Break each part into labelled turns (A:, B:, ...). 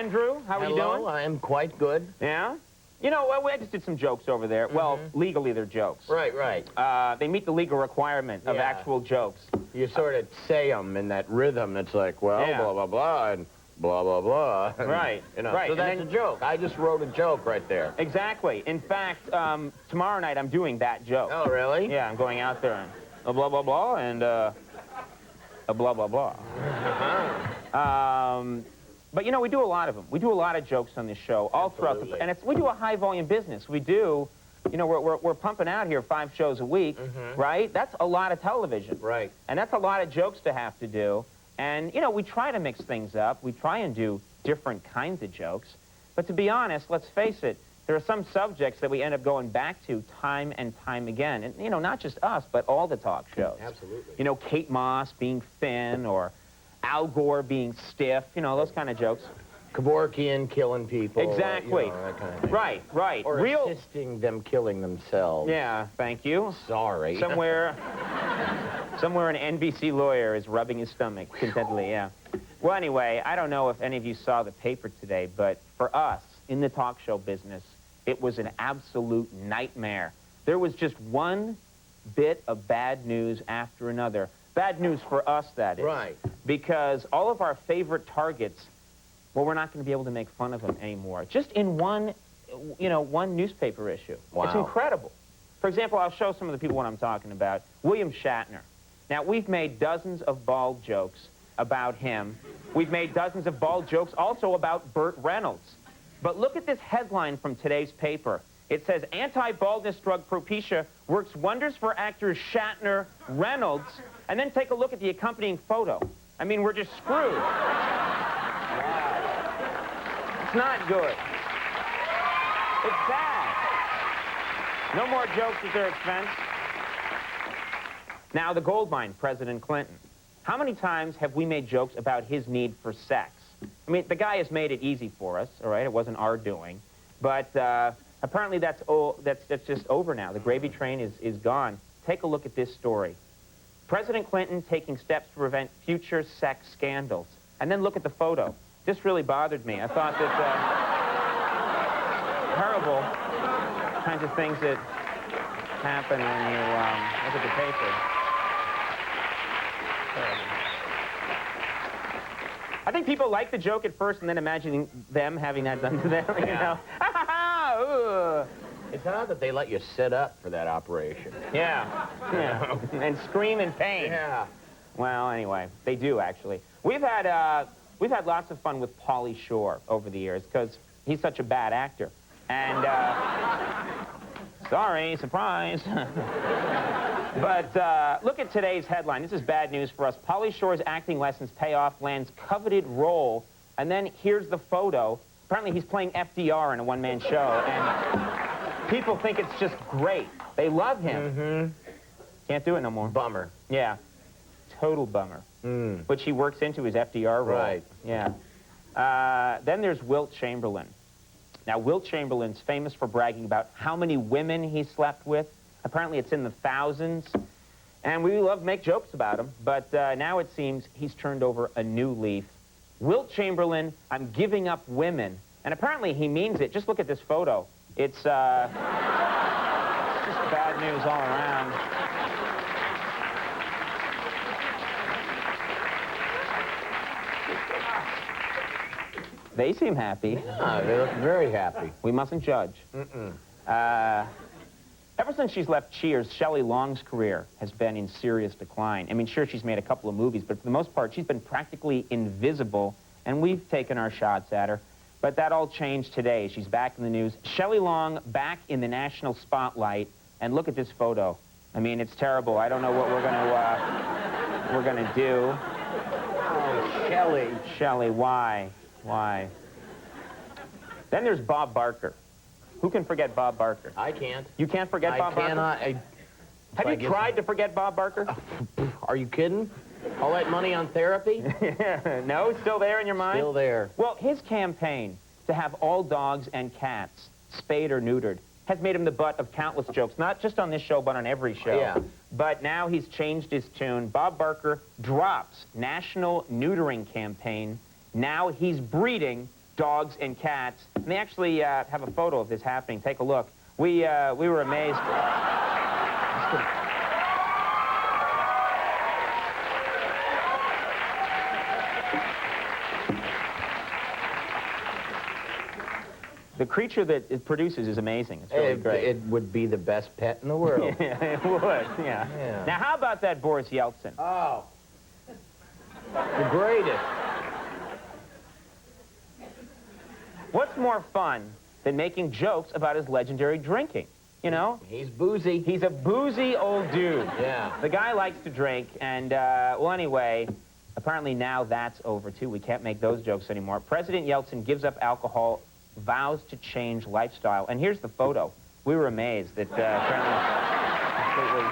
A: Andrew. How are you doing?
B: Hello, I'm quite good.
A: Yeah? You know, well, I just did some jokes over there. Well, legally they're jokes.
B: Right, right.
A: They meet the legal requirement of actual jokes.
B: You sort of say them in that rhythm that's like, well, blah, blah, blah, and blah, blah, blah. And,
A: Right,
B: you know,
A: right.
B: So that's a joke. I just wrote a joke right there.
A: Exactly. In fact, tomorrow night I'm doing that joke.
B: Oh, really?
A: Yeah, I'm going out there and a blah, blah, blah, and a blah, blah, blah. But, you know, we do a lot of them. We do a lot of jokes on this show all throughout the... And we do a high-volume business. We do... You know, we're pumping out here 5 shows a week, right? That's a lot of television.
B: Right.
A: And that's a lot of jokes to have to do. And, you know, we try to mix things up. We try and do different kinds of jokes. But to be honest, let's face it, there are some subjects that we end up going back to time and time again. And, you know, not just us, but all the talk shows.
B: Absolutely.
A: You know, Kate Moss being thin or Al Gore being stiff, you know, those kind of jokes.
B: Kevorkian killing people.
A: Exactly.
B: You know, that kind of thing.
A: Right, right.
B: Or assisting them killing themselves.
A: Yeah, thank you.
B: Sorry.
A: Somewhere an NBC lawyer is rubbing his stomach contentedly, yeah. Well, anyway, I don't know if any of you saw the paper today, but for us, in the talk show business, it was an absolute nightmare. There was just one bit of bad news after another. Bad news for us, that is.
B: Right.
A: Because all of our favorite targets, well, we're not going to be able to make fun of them anymore. Just in one, you know, one newspaper issue.
B: Wow.
A: It's incredible. For example, I'll show some of the people what I'm talking about. William Shatner. Now, we've made dozens of bald jokes about him. We've made dozens of bald jokes also about Burt Reynolds. But look at this headline from today's paper. It says, anti-baldness drug Propecia works wonders for actors Shatner, Reynolds, and then take a look at the accompanying photo. I mean, we're just screwed. It's not good. It's sad. No more jokes at their expense. Now, the gold mine, President Clinton. How many times have we made jokes about his need for sex? I mean, the guy has made it easy for us, all right? It wasn't our doing. But apparently that's just over now. The gravy train is gone. Take a look at this story. President Clinton taking steps to prevent future sex scandals. And then look at the photo. This really bothered me. I thought that terrible kinds of things that happen when you look at the paper. I think people like the joke at first and then imagining them having that done to them, you know.
B: It's odd that they let you sit up for that operation.
A: Yeah, yeah. And scream in pain.
B: Yeah.
A: Well, anyway, they do, actually. We've had lots of fun with Pauly Shore over the years because he's such a bad actor. And, sorry, surprise. But look at today's headline. This is bad news for us. Pauly Shore's acting lessons pay off, lands coveted role, and then here's the photo. Apparently he's playing FDR in a one-man show, and people think it's just great. They love him. Can't do it no more.
B: Bummer.
A: Yeah. Total bummer. Which he works into his FDR role.
B: Right.
A: Yeah. Then there's Wilt Chamberlain. Now, Wilt Chamberlain's famous for bragging about how many women he slept with. Apparently, it's in the thousands. And we love to make jokes about him. But now it seems he's turned over a new leaf. Wilt Chamberlain, I'm giving up women. And apparently, he means it. Just look at this photo. It's just bad news all around. They seem happy.
B: Yeah, they look very happy.
A: We mustn't judge. Ever since she's left Cheers, Shelley Long's career has been in serious decline. I mean, sure, she's made a couple of movies, but for the most part, she's been practically invisible, and we've taken our shots at her. But that all changed today. She's back in the news. Shelley Long back in the national spotlight, and look at this photo. I mean, it's terrible. I don't know what we're gonna do.
B: Oh, Shelley.
A: Shelley, why? Why? Then there's Bob Barker. Who can forget Bob Barker?
B: I can't.
A: You can't forget Bob Barker?
B: I cannot.
A: Have you tried to forget Bob Barker?
B: Are you kidding? All that money on therapy?
A: No? Still there in your mind?
B: Still there.
A: Well, his campaign to have all dogs and cats spayed or neutered has made him the butt of countless jokes, not just on this show, but on every show.
B: Yeah.
A: But now he's changed his tune. Bob Barker drops national neutering campaign. Now he's breeding dogs and cats. And they actually have a photo of this happening. Take a look. We were amazed. The creature that it produces is amazing. It's really great.
B: It would be the best pet in the world.
A: Yeah, it would, yeah. Now, how about that Boris Yeltsin?
B: Oh. The greatest.
A: What's more fun than making jokes about his legendary drinking? You know?
B: He's boozy.
A: He's a boozy old dude.
B: Yeah.
A: The guy likes to drink, and, well, anyway, apparently now that's over, too. We can't make those jokes anymore. President Yeltsin gives up alcohol, vows to change lifestyle. And here's the photo. We were amazed that apparently completely...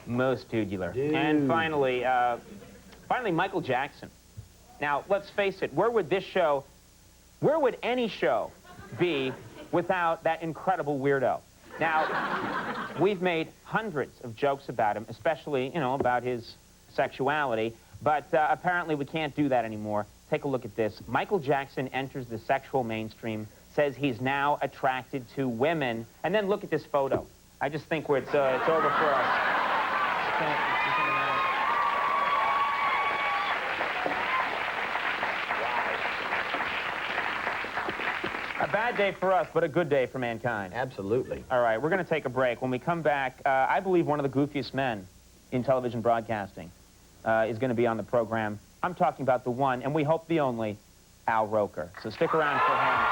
A: Most tubular.
B: Dude.
A: And finally, Michael Jackson. Now, let's face it, where would any show be without that incredible weirdo? Now, we've made hundreds of jokes about him, especially, you know, about his sexuality, but apparently we can't do that anymore. Take a look at this. Michael Jackson enters the sexual mainstream, says he's now attracted to women, and then look at this photo. I just think it's over for us. A bad day for us, but a good day for mankind.
B: Absolutely.
A: All right, we're going to take a break. When we come back, I believe one of the goofiest men in television broadcasting is going to be on the program. I'm talking about the one, and we hope the only, Al Roker. So stick around for him.